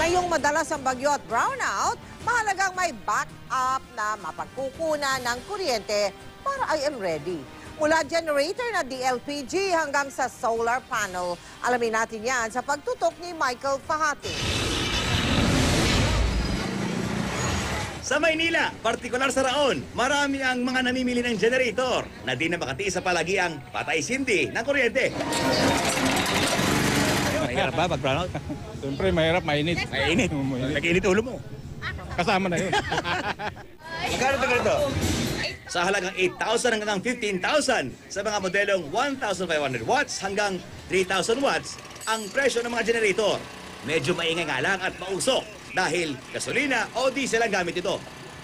Ngayong madalas ang bagyo at brownout, mahalagang may backup na mapagkukunan ng kuryente para I am ready. Mula generator na DLPG hanggang sa solar panel, alamin natin yan sa pagtutok ni Michael Fahati. Sa Maynila, partikular sa Raon, marami ang mga namimili ng generator na di na makatiis sa palagiang patay-sindi ng kuryente. Mahirap ba pag brownout? Siyempre, mahirap, mainit. Mainit. Nag-init ulo mo. Kasama na yun. Magkano ito ganito? Sa halagang 8,000 hanggang 15,000 sa mga modelong 1,500 watts hanggang 3,000 watts ang presyo ng mga generator. Medyo maingay nga lang at mausok dahil gasolina o diesel ang gamit ito.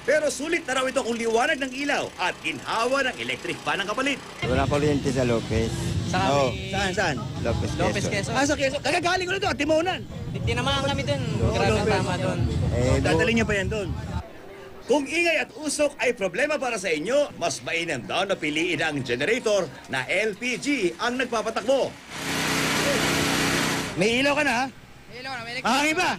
Pero sulit na raw ito kung liwanag ng ilaw at ginhawa ng electric fan ang kapalit. Wala kuryente sa Lopez. Saka Saan? Lopez Quezon. Sa Quezon. Kagagaling ko na ito, at Timonan. Tinamaan kami dun. Grabe ang tama dun. Dadalhin niya pa yan doon. Kung ingay at usok ay problema para sa inyo, mas mainam daw na piliin ang generator na LPG ang nagpapatakbo. May ilaw ka na, ha? May ilaw na, may Mahangin ba?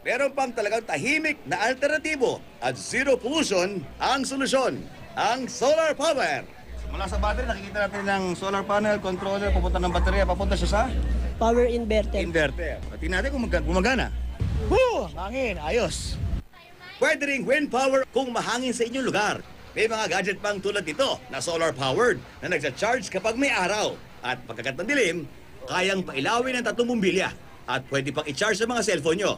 Meron pang talagang tahimik na alternatibo at zero pollution ang solusyon, ang solar power. Mula sa battery, nakikita natin ng solar panel, controller, pupunta ng baterya, papunta siya sa Power inverter. inverter. Tingnan natin kung gumagana. Woo! Hangin, ayos. Pwede ring wind power kung mahangin sa inyong lugar. May mga gadget pang tulad nito na solar-powered na nagsa-charge kapag may araw. At pagkagat ng dilim, kayang pailawin ng 3 bumbilya. At pwede pang i-charge sa mga cellphone nyo.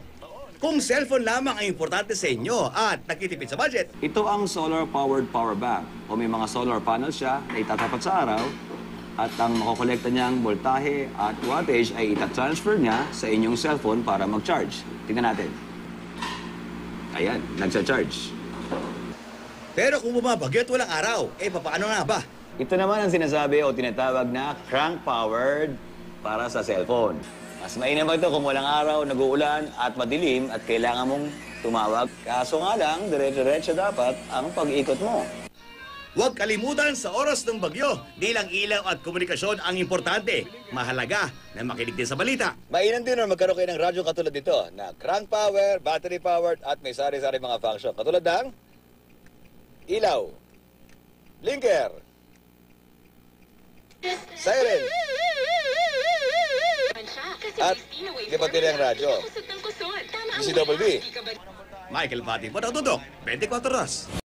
Kung cellphone lamang ang importante sa inyo at nakitipid sa budget, Ito ang solar-powered power bank o may mga solar panels siya na itatapat sa araw at ang makokolekta niyang voltahe at wattage ay itatransfer niya sa inyong cellphone para mag-charge. Tingnan natin. Ayan, nagsa-charge. pero kung bumabagyo at walang araw, papaano nga ba? Ito naman ang sinasabi o tinatawag na crank-powered para sa cellphone. Mas mainam ito kung walang araw, nag-uulan at madilim at kailangan mong tumawag. Kaso nga lang, dire-diretso dapat ang pag-ikot mo. Huwag kalimutan sa oras ng bagyo, di lang ilaw at komunikasyon ang importante. Mahalaga na makinig din sa balita. Mainam din na magkaroon kayo ng radyo katulad nito na crank power, battery powered at may sari-sari mga function. Katulad ng ilaw, blinker, siren, at kapatid ang radyo. DCWB. Michael Fahati, Patutok, 24 Oras.